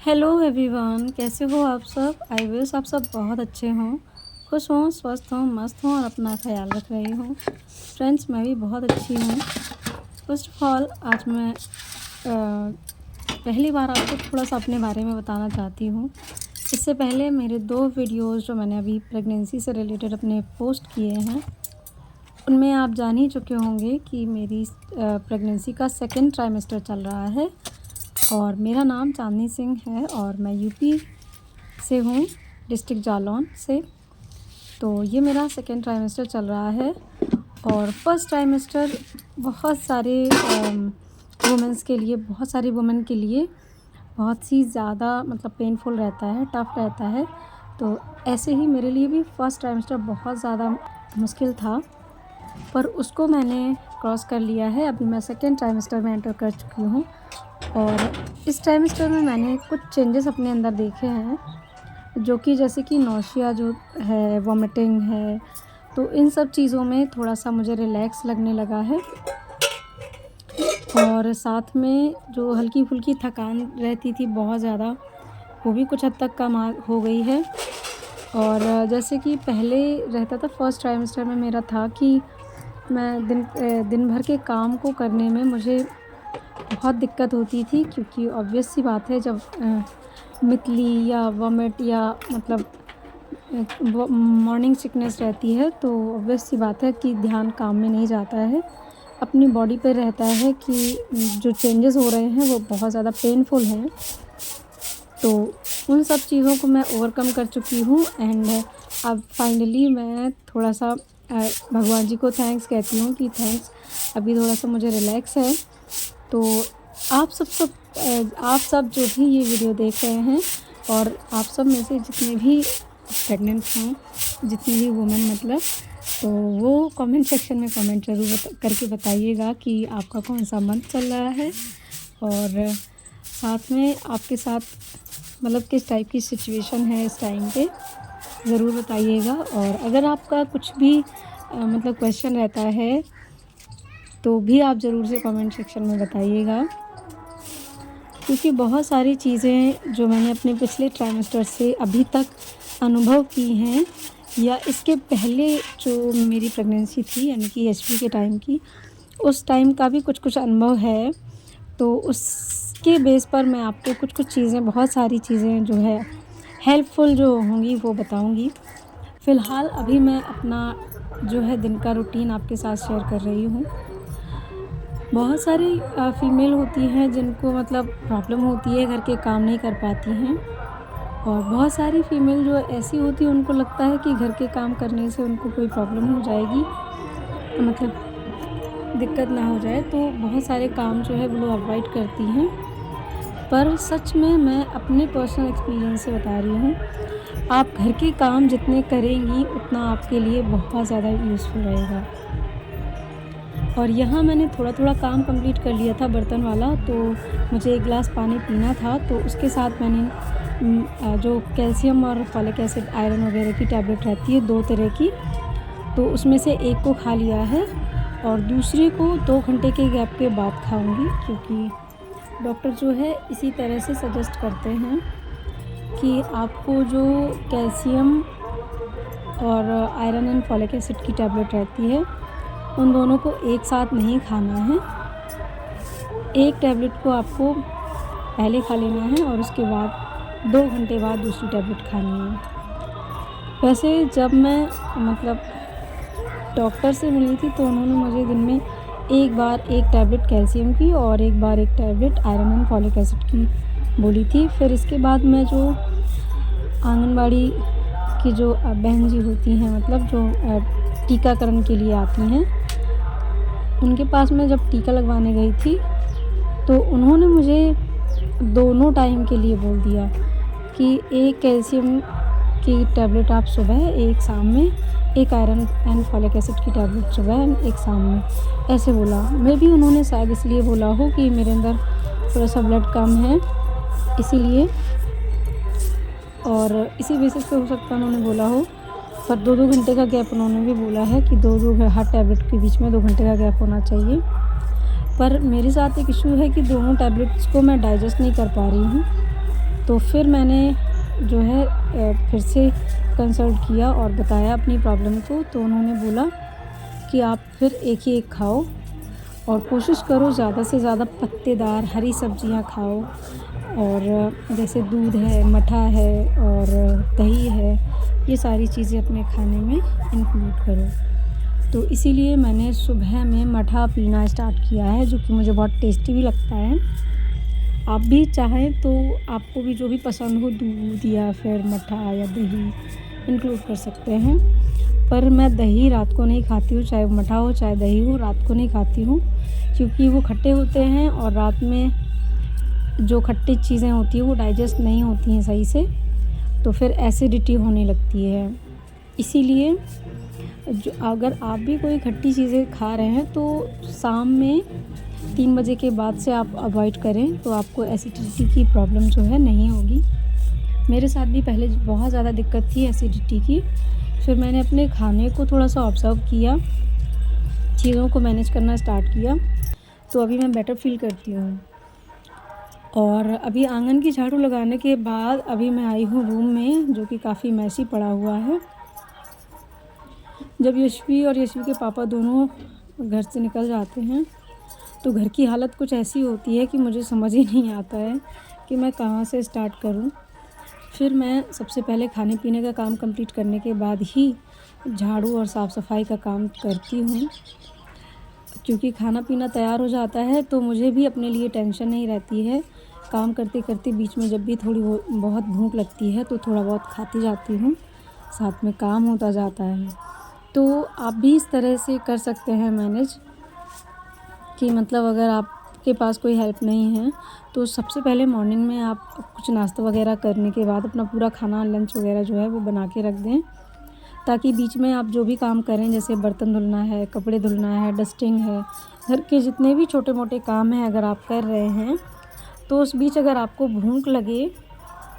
Hello everyone, कैसे हो आप सब। आई विश आप सब बहुत अच्छे हों, खुश हों, स्वस्थ हों, मस्त हों और अपना ख्याल रख रहे हों। फ्रेंड्स, मैं भी बहुत अच्छी हूँ। फर्स्ट ऑफ ऑल आज मैं पहली बार आपको थोड़ा सा अपने बारे में बताना चाहती हूँ। इससे पहले मेरे 2 वीडियोज़ जो मैंने अभी प्रेगनेंसी से रिलेटेड अपने पोस्ट किए हैं, उनमें आप जान ही चुके होंगे कि मेरी प्रेगनेंसी का सेकंड ट्राइमेस्टर चल रहा है और मेरा नाम चांदनी सिंह है और मैं यूपी से हूँ, डिस्ट्रिक्ट जालौन से। तो ये मेरा सेकंड ट्राइमेस्टर चल रहा है और फर्स्ट ट्राइमेस्टर बहुत सारे वुमेंस के लिए, बहुत सारी वुमेन के लिए बहुत ही ज़्यादा मतलब पेनफुल रहता है, टफ़ रहता है। तो ऐसे ही मेरे लिए भी फर्स्ट ट्राइमेस्टर बहुत ज़्यादा मुश्किल था, पर उसको मैंने क्रॉस कर लिया है। अभी मैं सेकंड ट्राइमेस्टर में एंटर कर चुकी हूँ और इस ट्राइमेस्टर में मैंने कुछ चेंजेस अपने अंदर देखे हैं, जो कि जैसे कि नौसिया जो है, वॉमिटिंग है, तो इन सब चीज़ों में थोड़ा सा मुझे रिलैक्स लगने लगा है और साथ में जो हल्की फुल्की थकान रहती थी बहुत ज़्यादा, वो भी कुछ हद तक कम हो गई है। और जैसे कि पहले रहता था फर्स्ट ट्राइमेस्टर में मेरा था कि मैं दिन भर के काम को करने में मुझे बहुत दिक्कत होती थी, क्योंकि ऑब्वियस सी बात है जब मितली या वॉमिट या मतलब मॉर्निंग सिकनेस रहती है तो ऑब्वियस सी बात है कि ध्यान काम में नहीं जाता है, अपनी बॉडी पे रहता है कि जो चेंजेस हो रहे हैं वो बहुत ज़्यादा पेनफुल हैं। तो उन सब चीज़ों को मैं ओवरकम कर चुकी हूँ एंड अब फाइनली मैं थोड़ा सा भगवान जी को थैंक्स कहती हूँ कि थैंक्स, अभी थोड़ा सा मुझे रिलैक्स है। तो आप सब जो भी ये वीडियो देख रहे हैं और आप सब में से जितने भी प्रेग्नेंट हैं, जितनी भी वुमेन मतलब, तो वो कमेंट सेक्शन में कमेंट ज़रूर करके बताइएगा कि आपका कौन सा मंथ चल रहा है और साथ में आपके साथ मतलब किस टाइप की सिचुएशन है इस टाइम पे, ज़रूर बताइएगा। और अगर आपका कुछ भी मतलब क्वेश्चन रहता है तो भी आप ज़रूर से कमेंट सेक्शन में बताइएगा, क्योंकि बहुत सारी चीज़ें जो मैंने अपने पिछले ट्राइमेस्टर से अभी तक अनुभव की हैं या इसके पहले जो मेरी प्रेगनेंसी थी यानी कि एचपी के टाइम की, उस टाइम का भी कुछ अनुभव है। तो उसके बेस पर मैं आपको कुछ चीज़ें, बहुत सारी चीज़ें जो है हेल्पफुल जो होंगी वो बताऊंगी। फ़िलहाल अभी मैं अपना जो है दिन का रूटीन आपके साथ शेयर कर रही हूँ। बहुत सारी फ़ीमेल होती हैं जिनको मतलब प्रॉब्लम होती है, घर के काम नहीं कर पाती हैं, और बहुत सारी फ़ीमेल जो ऐसी होती है उनको लगता है कि घर के काम करने से उनको कोई प्रॉब्लम हो जाएगी, मतलब दिक्कत ना हो जाए, तो बहुत सारे काम जो है वो लोग अवॉइड करती हैं। पर सच में मैं अपने पर्सनल एक्सपीरियंस से बता रही हूँ, आप घर के काम जितने करेंगी उतना आपके लिए बहुत ज़्यादा यूज़फुल रहेगा। और यहाँ मैंने थोड़ा काम कंप्लीट कर लिया था बर्तन वाला, तो मुझे 1 गिलास पानी पीना था, तो उसके साथ मैंने जो कैल्शियम और फॉलिक एसिड, आयरन वगैरह की टैबलेट रहती है 2 तरह की, तो उसमें से एक को खा लिया है और दूसरे को 2 घंटे के गैप के बाद खाऊंगी, क्योंकि डॉक्टर जो है इसी तरह से सजेस्ट करते हैं कि आपको जो कैल्शियम और आयरन एंड फॉलिक एसिड की टैबलेट रहती है उन दोनों को एक साथ नहीं खाना है। एक टैबलेट को आपको पहले खा लेना है और उसके बाद 2 घंटे बाद दूसरी टैबलेट खानी है। वैसे जब मैं मतलब डॉक्टर से मिली थी तो उन्होंने मुझे दिन में एक बार एक टैबलेट कैल्शियम की और एक बार एक tablet iron and folic acid की बोली थी। फिर इसके बाद मैं जो आंगनबाड़ी की जो बहन जी होती हैं, मतलब जो टीकाकरण के लिए आती हैं, उनके पास मैं जब टीका लगवाने गई थी तो उन्होंने मुझे दोनों टाइम के लिए बोल दिया कि एक कैल्शियम की टैबलेट आप सुबह, एक शाम में, एक आयरन एंड फॉलिक एसिड की टैबलेट सुबह, एक शाम में, ऐसे बोला। मे भी उन्होंने शायद इसलिए बोला हो कि मेरे अंदर थोड़ा सा ब्लड कम है इसीलिए, और इसी बेसिस पे हो सकता है उन्होंने बोला हो। पर 2-2 घंटे का गैप उन्होंने भी बोला है कि 2-2 हर टैबलेट के बीच में 2 घंटे का गैप होना चाहिए। पर मेरे साथ एक इशू है कि दोनों टैबलेट्स को मैं डाइजेस्ट नहीं कर पा रही हूँ, तो फिर मैंने जो है फिर से कंसल्ट किया और बताया अपनी प्रॉब्लम को। तो उन्होंने बोला कि आप फिर एक ही एक खाओ और कोशिश करो ज़्यादा से ज़्यादा पत्तेदार हरी सब्जियां खाओ, और जैसे दूध है, मठा है और दही है, ये सारी चीज़ें अपने खाने में इंक्लूड करो। तो इसीलिए मैंने सुबह में मठा पीना स्टार्ट किया है, जो कि मुझे बहुत टेस्टी भी लगता है। आप भी चाहें तो आपको भी जो भी पसंद हो, दूध या फिर मठा या दही इंक्लूड कर सकते हैं। पर मैं दही रात को नहीं खाती हूँ, चाहे मठा हो चाहे दही हो, रात को नहीं खाती हूँ, क्योंकि वो खट्टे होते हैं और रात में जो खट्टी चीज़ें होती हैं वो डाइजेस्ट नहीं होती हैं सही से, तो फिर एसिडिटी होने लगती है। इसीलिए जो अगर आप भी कोई खट्टी चीज़ें खा रहे हैं तो शाम में 3 बजे के बाद से आप अवॉइड करें, तो आपको एसिडिटी की प्रॉब्लम जो है नहीं होगी। मेरे साथ भी पहले बहुत ज़्यादा दिक्कत थी एसिडिटी की। फिर मैंने अपने खाने को थोड़ा सा ऑब्ज़र्व किया, चीज़ों को मैनेज करना स्टार्ट किया, तो अभी मैं बेटर फ़ील करती हूँ। और अभी आंगन की झाड़ू लगाने के बाद अभी मैं आई हूँ रूम में, जो कि काफ़ी मैसी पड़ा हुआ है। जब यशवी और यशवी के पापा दोनों घर से निकल जाते हैं तो घर की हालत कुछ ऐसी होती है कि मुझे समझ ही नहीं आता है कि मैं कहाँ से स्टार्ट करूँ। फिर मैं सबसे पहले खाने पीने का काम कंप्लीट करने के बाद ही झाड़ू और साफ़ सफाई का काम करती हूँ, क्योंकि खाना पीना तैयार हो जाता है तो मुझे भी अपने लिए टेंशन नहीं रहती है। काम करते करते बीच में जब भी थोड़ी बहुत भूख लगती है तो थोड़ा बहुत खाती जाती हूँ, साथ में काम होता जाता है। तो आप भी इस तरह से कर सकते हैं मैनेज, कि मतलब अगर आपके पास कोई हेल्प नहीं है तो सबसे पहले मॉर्निंग में आप कुछ नाश्ता वगैरह करने के बाद अपना पूरा खाना लंच वगैरह जो है वो बना के रख दें, ताकि बीच में आप जो भी काम करें, जैसे बर्तन धुलना है, कपड़े धुलना है, डस्टिंग है, घर के जितने भी छोटे मोटे काम हैं अगर आप कर रहे हैं, तो उस बीच अगर आपको भूख लगे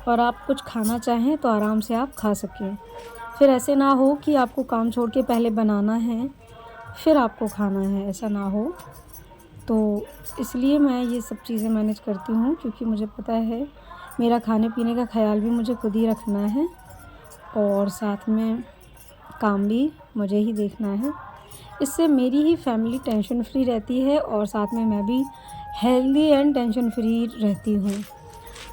और आप कुछ खाना चाहें तो आराम से आप खा सकें। फिर ऐसे ना हो कि आपको काम छोड़ के पहले बनाना है फिर आपको खाना है, ऐसा ना हो। तो इसलिए मैं ये सब चीज़ें मैनेज करती हूँ, क्योंकि मुझे पता है मेरा खाने पीने का ख़्याल भी मुझे खुद ही रखना है और साथ में काम भी मुझे ही देखना है। इससे मेरी ही फैमिली टेंशन फ्री रहती है और साथ में मैं भी हेल्दी एंड टेंशन फ्री रहती हूँ।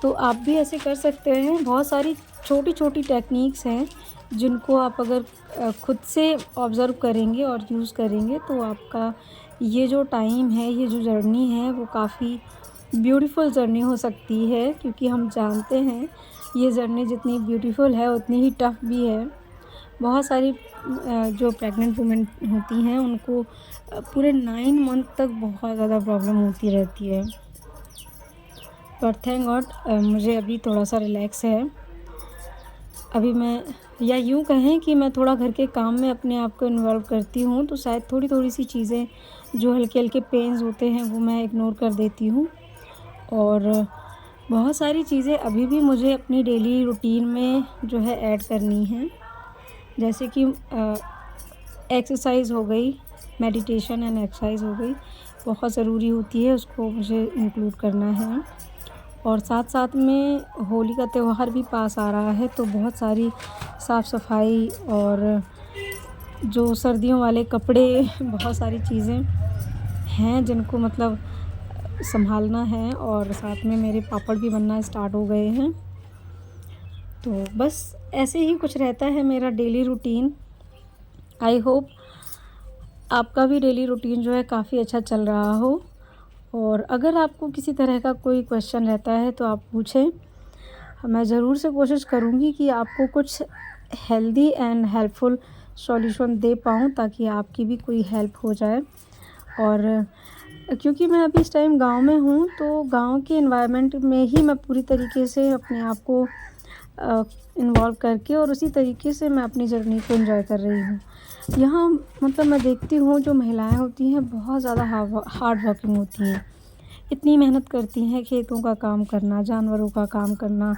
तो आप भी ऐसे कर सकते हैं। बहुत सारी छोटी छोटी टेक्निक्स हैं जिनको आप अगर खुद से ऑब्ज़र्व करेंगे और यूज़ करेंगे तो आपका ये जो टाइम है, ये जो जर्नी है वो काफ़ी ब्यूटीफुल जर्नी हो सकती है, क्योंकि हम जानते हैं ये जर्नी जितनी ब्यूटीफुल है उतनी ही टफ़ भी है। बहुत सारी जो प्रेग्नेंट वुमेन होती हैं उनको पूरे 9 मंथ तक बहुत ज़्यादा प्रॉब्लम होती रहती है। पर थैंक गॉड मुझे अभी थोड़ा सा रिलैक्स है। अभी मैं, या यूँ कहें कि मैं थोड़ा घर के काम में अपने आप को इन्वॉल्व करती हूँ, तो शायद थोड़ी सी चीज़ें जो हल्के हल्के पेन्स होते हैं वो मैं इग्नोर कर देती हूँ। और बहुत सारी चीज़ें अभी भी मुझे अपनी डेली रूटीन में जो है ऐड करनी है, जैसे कि एक्सरसाइज़ हो गई, मेडिटेशन एंड एक्सरसाइज़ हो गई, बहुत ज़रूरी होती है, उसको मुझे इंक्लूड करना है। और साथ साथ में होली का त्यौहार भी पास आ रहा है, तो बहुत सारी साफ़ सफाई और जो सर्दियों वाले कपड़े बहुत सारी चीज़ें हैं जिनको मतलब संभालना है, और साथ में मेरे पापड़ भी बनना स्टार्ट हो गए हैं। तो बस ऐसे ही कुछ रहता है मेरा डेली रूटीन। आई होप आपका भी डेली रूटीन जो है काफ़ी अच्छा चल रहा हो। और अगर आपको किसी तरह का कोई क्वेश्चन रहता है तो आप पूछें, मैं ज़रूर से कोशिश करूँगी कि आपको कुछ हेल्दी एंड हेल्पफुल सॉल्यूशन दे पाऊँ, ताकि आपकी भी कोई हेल्प हो जाए। और क्योंकि मैं अभी इस टाइम गांव में हूँ, तो गांव के एनवायरनमेंट में ही मैं पूरी तरीके से अपने आप को इन्वॉल्व करके और उसी तरीके से मैं अपनी जर्नी को एंजॉय कर रही हूँ। यहाँ मतलब मैं देखती हूँ जो महिलाएं होती हैं बहुत ज़्यादा हार्ड वर्किंग होती हैं, इतनी मेहनत करती हैं, खेतों का काम करना, जानवरों का काम करना,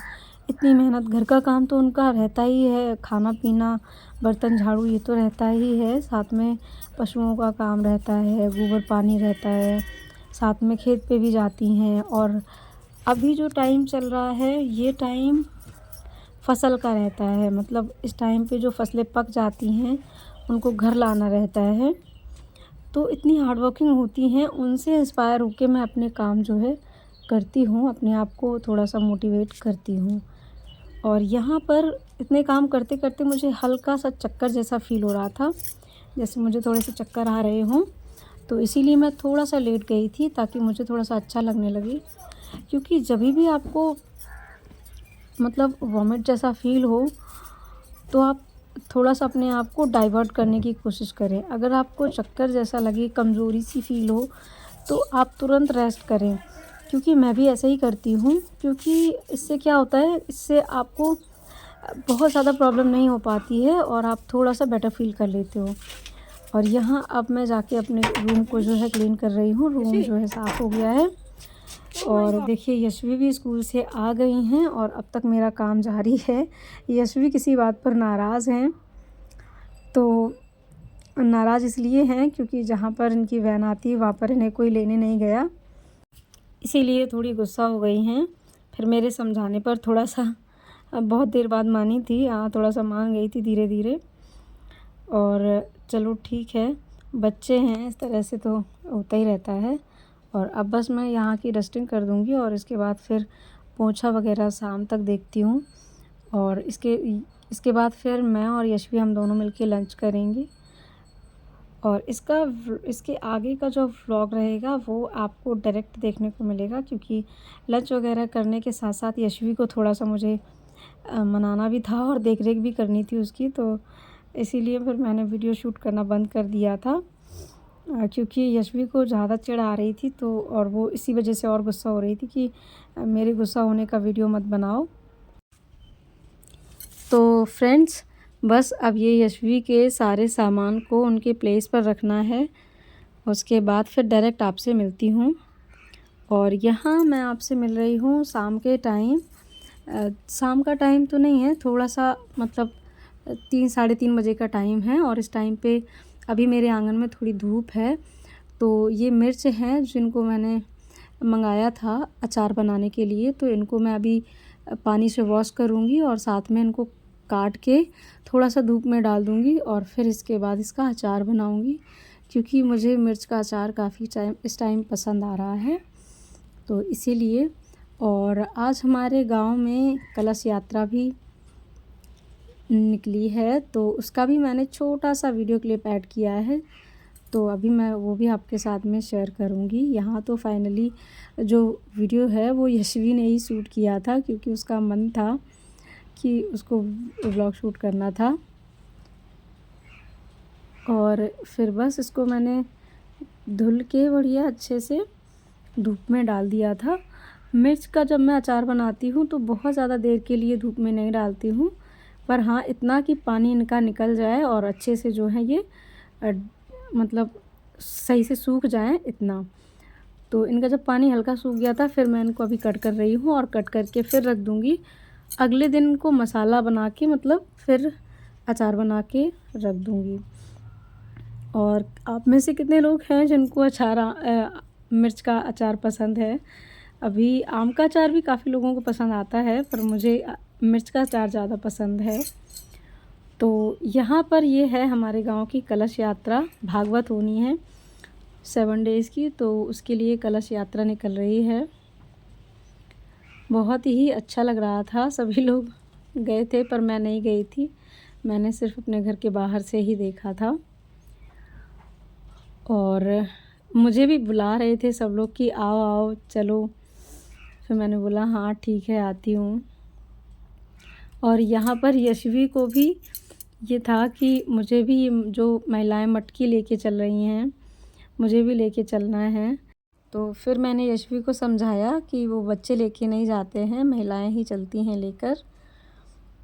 इतनी मेहनत, घर का काम तो उनका रहता ही है, खाना पीना, बर्तन झाड़ू ये तो रहता ही है, साथ में पशुओं का काम रहता है, गोबर पानी रहता है, साथ में खेत पे भी जाती हैं और अभी जो टाइम चल रहा है ये टाइम फसल का रहता है, मतलब इस टाइम पे जो फसलें पक जाती हैं उनको घर लाना रहता है। तो इतनी हार्ड वर्किंग होती हैं, उनसे इंस्पायर होके मैं अपने काम जो है करती हूँ, अपने आप को थोड़ा-सा मोटिवेट करती हूँ। और यहाँ पर इतने काम करते-करते मुझे हल्का-सा चक्कर जैसा फ़ील हो रहा था, जैसे मुझे थोड़े से चक्कर आ रहे हों। तो इसीलिए मैं थोड़ा-सा लेट गई थी ताकि मुझे थोड़ा-सा अच्छा लगने लगे। क्योंकि जभी भी आपको मतलब वॉमिट जैसा फ़ील हो, तो आप थोड़ा-सा अपने आप को डाइवर्ट करने की कोशिश करें। अगर आपको चक्कर जैसा लगे, कमज़ोरी सी फ़ील हो, तो आप तुरंत रेस्ट करें। क्योंकि मैं भी ऐसे ही करती हूँ, क्योंकि इससे क्या होता है, इससे आपको बहुत ज़्यादा प्रॉब्लम नहीं हो पाती है और आप थोड़ा-सा बेटर फ़ील कर लेते हो। और यहाँ अब मैं जाके अपने रूम को जो है क्लीन कर रही हूँ। रूम जो है साफ़ हो गया है। और देखिए यशवी भी स्कूल से आ गई हैं और अब तक मेरा काम जारी है। यशवी किसी बात पर नाराज़ हैं। तो नाराज़ इसलिए हैं क्योंकि जहाँ पर इनकी वैन आती है वहाँ पर इन्हें कोई लेने नहीं गया, इसीलिए थोड़ी गुस्सा हो गई हैं। फिर मेरे समझाने पर थोड़ा-सा बहुत देर बाद मानी थी, थोड़ा-सा मान गई थी धीरे-धीरे। और चलो ठीक है, बच्चे हैं, इस तरह से तो होता ही रहता है। और अब बस मैं यहाँ की डस्टिंग कर दूँगी और इसके बाद फिर पोंछा वगैरह शाम तक देखती हूँ। और इसके बाद फिर मैं और यशवी हम दोनों मिलके लंच करेंगे। और इसके आगे का जो व्लॉग रहेगा वो आपको डायरेक्ट देखने को मिलेगा, क्योंकि लंच वगैरह करने के साथ-साथ यशवी को थोड़ा-सा मुझे मनाना भी था और देख-रेख भी करनी थी उसकी, तो इसीलिए फिर मैंने वीडियो शूट करना बंद कर दिया था। क्योंकि यशवी को ज़्यादा चिढ़ आ रही थी, तो और वो इसी वजह से और गुस्सा हो रही थी कि मेरे गुस्सा होने का वीडियो मत बनाओ। तो फ्रेंड्स, बस अब ये यशवी के सारे सामान को उनके प्लेस पर रखना है, उसके बाद फिर डायरेक्ट आपसे मिलती हूँ। और यहाँ मैं आपसे मिल रही हूँ शाम के टाइम। शाम का टाइम तो नहीं है, थोड़ा-सा मतलब 3 साढ़े 3 बजे का टाइम है और इस टाइम पे अभी मेरे आंगन में थोड़ी धूप है। तो ये मिर्च हैं जिनको मैंने मंगाया था अचार बनाने के लिए, तो इनको मैं अभी पानी से वॉश करूँगी और साथ में इनको काट के थोड़ा-सा धूप में डाल दूँगी और फिर इसके बाद इसका अचार बनाऊँगी, क्योंकि मुझे मिर्च का अचार काफ़ी इस टाइम पसंद आ रहा है, तो इसीलिए। और आज हमारे गांव में कलश यात्रा भी निकली है, तो उसका भी मैंने छोटा-सा वीडियो क्लिप ऐड किया है, तो अभी मैं वो भी आपके साथ में शेयर करूँगी। यहाँ तो फाइनली जो वीडियो है वो यशवी ने ही शूट किया था, क्योंकि उसका मन था कि उसको व्लॉग शूट करना था। और फिर बस इसको मैंने धुल के बढ़िया अच्छे से धूप में डाल दिया था। मिर्च का जब मैं अचार बनाती हूँ तो बहुत ज़्यादा देर के लिए धूप में नहीं डालती हूँ, पर हाँ इतना कि पानी इनका निकल जाए और अच्छे से जो है ये मतलब सही से सूख जाएँ, इतना। तो इनका जब पानी हल्का सूख गया था फिर मैं इनको अभी कट कर रही हूँ और कट करके फिर रख दूँगी। अगले दिन इनको मसाला बना के मतलब फिर अचार बना के रख दूँगी। और आप में से कितने लोग हैं जिनको मिर्च का अचार पसंद है? अभी आम का अचार भी काफ़ी लोगों को पसंद आता है, पर मुझे मिर्च का अचार ज़्यादा पसंद है। तो यहाँ पर ये है हमारे गांव की कलश यात्रा, भागवत होनी है 7 डेज़ की, तो उसके लिए कलश यात्रा निकल रही है। बहुत ही अच्छा लग रहा था, सभी लोग गए थे पर मैं नहीं गई थी, मैंने सिर्फ अपने घर के बाहर से ही देखा था। और मुझे भी बुला रहे थे सब लोग कि आओ आओ चलो, फिर मैंने बोला हाँ ठीक है आती हूँ। और यहाँ पर यशवी को भी ये था कि मुझे भी जो महिलाएं मटकी लेके चल रही हैं मुझे भी लेके चलना है, तो फिर मैंने यशवी को समझाया कि वो बच्चे लेके नहीं जाते हैं, महिलाएं ही चलती हैं लेकर।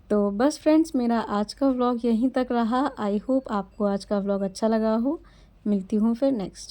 तो बस फ्रेंड्स, मेरा आज का व्लॉग यहीं तक रहा। आई होप आपको आज का व्लॉग अच्छा लगा हो। मिलती हूँ फिर नेक्स्ट।